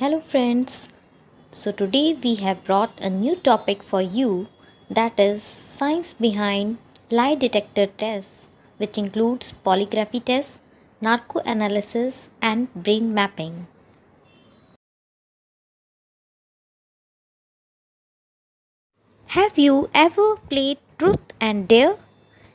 Hello friends. So today we have brought a new topic for you, that is science behind lie detector tests, which includes polygraphy tests, narco analysis and brain mapping. Have you ever played Truth and Dare?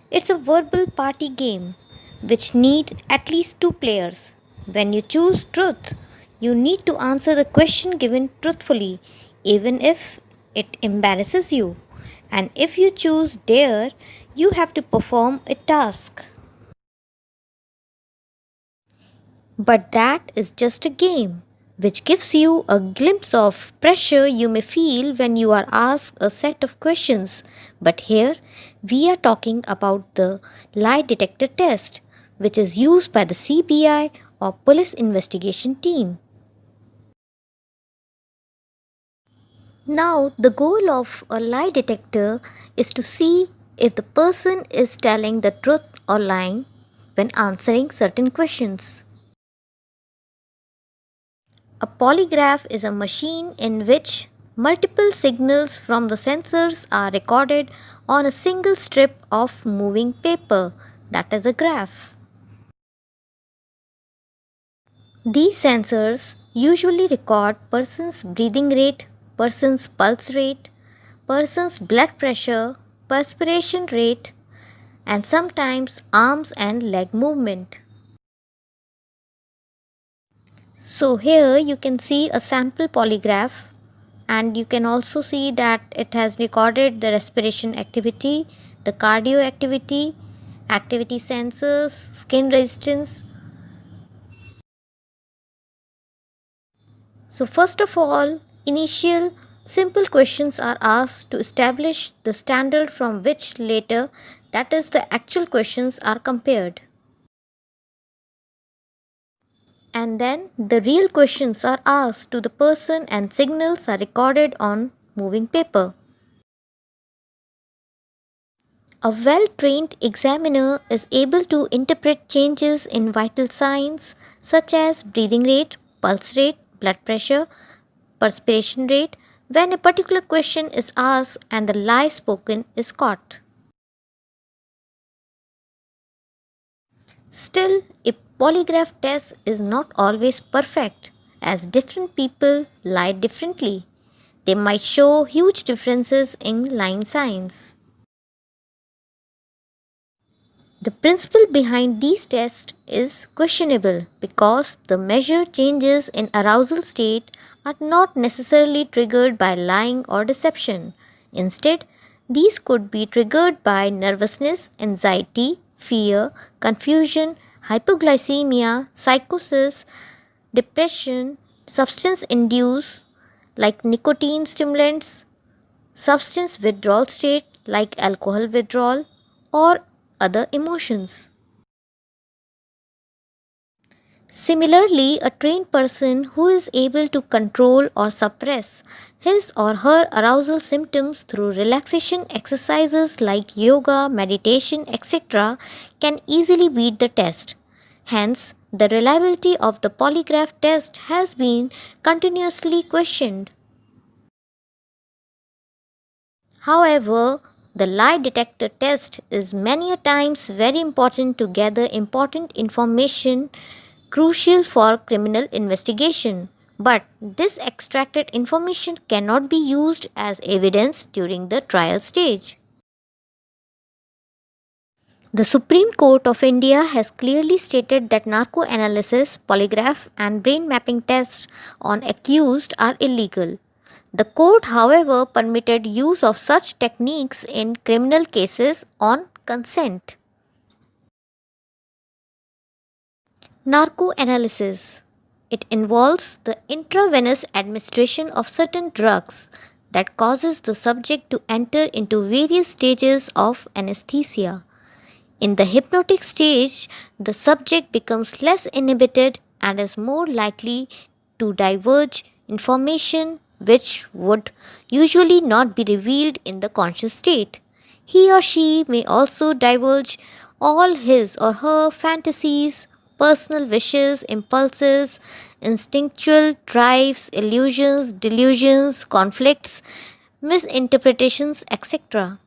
It's a verbal party game which need at least two players. When you choose truth, you need to answer the question given truthfully, even if it embarrasses you. And if you choose dare, you have to perform a task. But that is just a game, which gives you a glimpse of pressure you may feel when you are asked a set of questions. But here, we are talking about the lie detector test, which is used by the CBI or police investigation team. Now, the goal of a lie detector is to see if the person is telling the truth or lying when answering certain questions. A polygraph is a machine in which multiple signals from the sensors are recorded on a single strip of moving paper, that is a graph. These sensors usually record person's breathing rate, person's pulse rate, person's blood pressure, perspiration rate, and sometimes arms and leg movement. So here you can see a sample polygraph, and you can also see that it has recorded the respiration activity, the cardio activity, activity sensors, skin resistance. So first of all, initial simple questions are asked to establish the standard from which later, that is the actual questions, are compared. And then the real questions are asked to the person and signals are recorded on moving paper. A well trained examiner is able to interpret changes in vital signs such as breathing rate, pulse rate, blood pressure, perspiration rate when a particular question is asked and the lie spoken is caught. Still, a polygraph test is not always perfect, as different people lie differently. They might show huge differences in lying signs. The principle behind these tests is questionable because the measured changes in arousal state are not necessarily triggered by lying or deception. Instead, these could be triggered by nervousness, anxiety, fear, confusion, hypoglycemia, psychosis, depression, substance induced like nicotine stimulants, substance withdrawal state like alcohol withdrawal, or other emotions. Similarly, a trained person who is able to control or suppress his or her arousal symptoms through relaxation exercises like yoga, meditation, etc., can easily beat the test. Hence, the reliability of the polygraph test has been continuously questioned. However, the lie detector test is many a times very important to gather important information crucial for criminal investigation. But this extracted information cannot be used as evidence during the trial stage. The Supreme Court of India has clearly stated that narco analysis, polygraph, and brain mapping tests on accused are illegal. The court, however, permitted use of such techniques in criminal cases on consent. Narco analysis. It involves the intravenous administration of certain drugs that causes the subject to enter into various stages of anesthesia. In the hypnotic stage, the subject becomes less inhibited and is more likely to divulge information which would usually not be revealed in the conscious state. He or she may also divulge all his or her fantasies, personal wishes, impulses, instinctual drives, illusions, delusions, conflicts, misinterpretations, etc.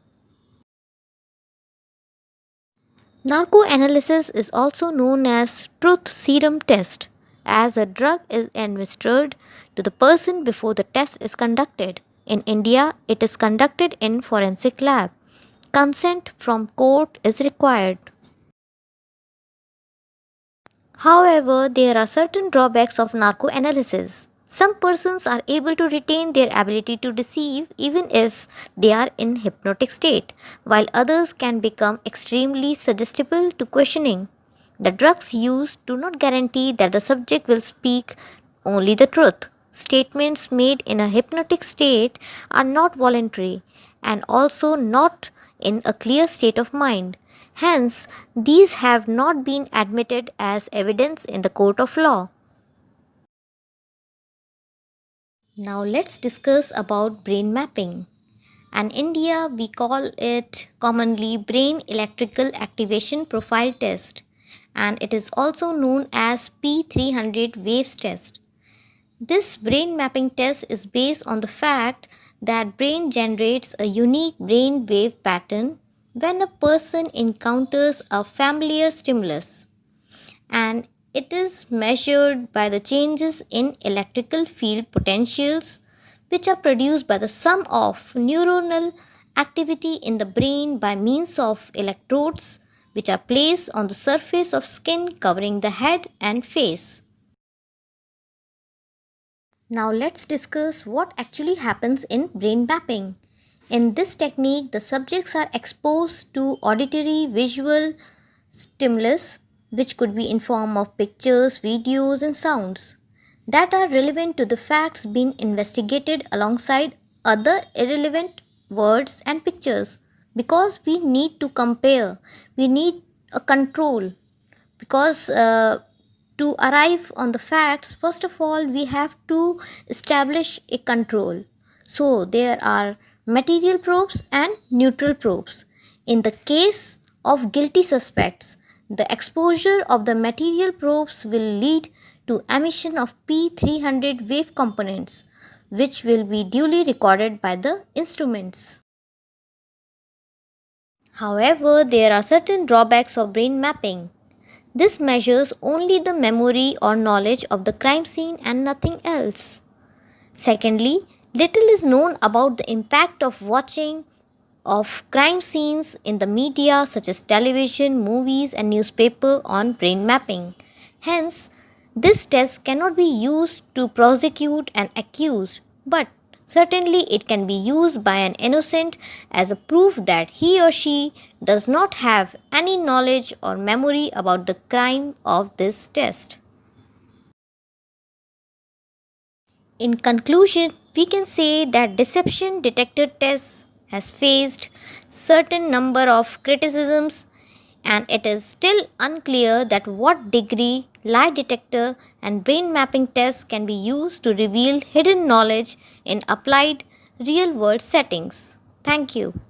Narcoanalysis is also known as truth serum test, as a drug is administered to the person before the test is conducted. In India, it is conducted in forensic lab. Consent from court is required. However, there are certain drawbacks of narcoanalysis. Some persons are able to retain their ability to deceive even if they are in hypnotic state, while others can become extremely suggestible to questioning. The drugs used do not guarantee that the subject will speak only the truth. Statements made in a hypnotic state are not voluntary and also not in a clear state of mind. Hence, these have not been admitted as evidence in the court of law. Now let's discuss about brain mapping. In India, we call it commonly brain electrical activation profile test, and it is also known as P300 waves test. This brain mapping test is based on the fact that brain generates a unique brain wave pattern when a person encounters a familiar stimulus, and it is measured by the changes in electrical field potentials which are produced by the sum of neuronal activity in the brain by means of electrodes which are placed on the surface of skin covering the head and face. Now let's discuss what actually happens in brain mapping. In this technique, the subjects are exposed to auditory, visual stimulus, which could be in form of pictures, videos, and sounds that are relevant to the facts being investigated alongside other irrelevant words and pictures, because we need to compare, we need a control, because to arrive on the facts, first of all we have to establish a control. So there are material probes and neutral probes. In the case of guilty suspects, the exposure of the material probes will lead to emission of P300 wave components, which will be duly recorded by the instruments. However, there are certain drawbacks of brain mapping. This measures only the memory or knowledge of the crime scene and nothing else. Secondly, little is known about the impact of watching of crime scenes in the media such as television, movies, and newspaper on brain mapping. Hence, this test cannot be used to prosecute an accused, but certainly it can be used by an innocent as a proof that he or she does not have any knowledge or memory about the crime of this test. In conclusion, we can say that deception detector test has faced certain number of criticisms, and it is still unclear that what degree lie detector and brain mapping tests can be used to reveal hidden knowledge in applied real world settings. Thank you.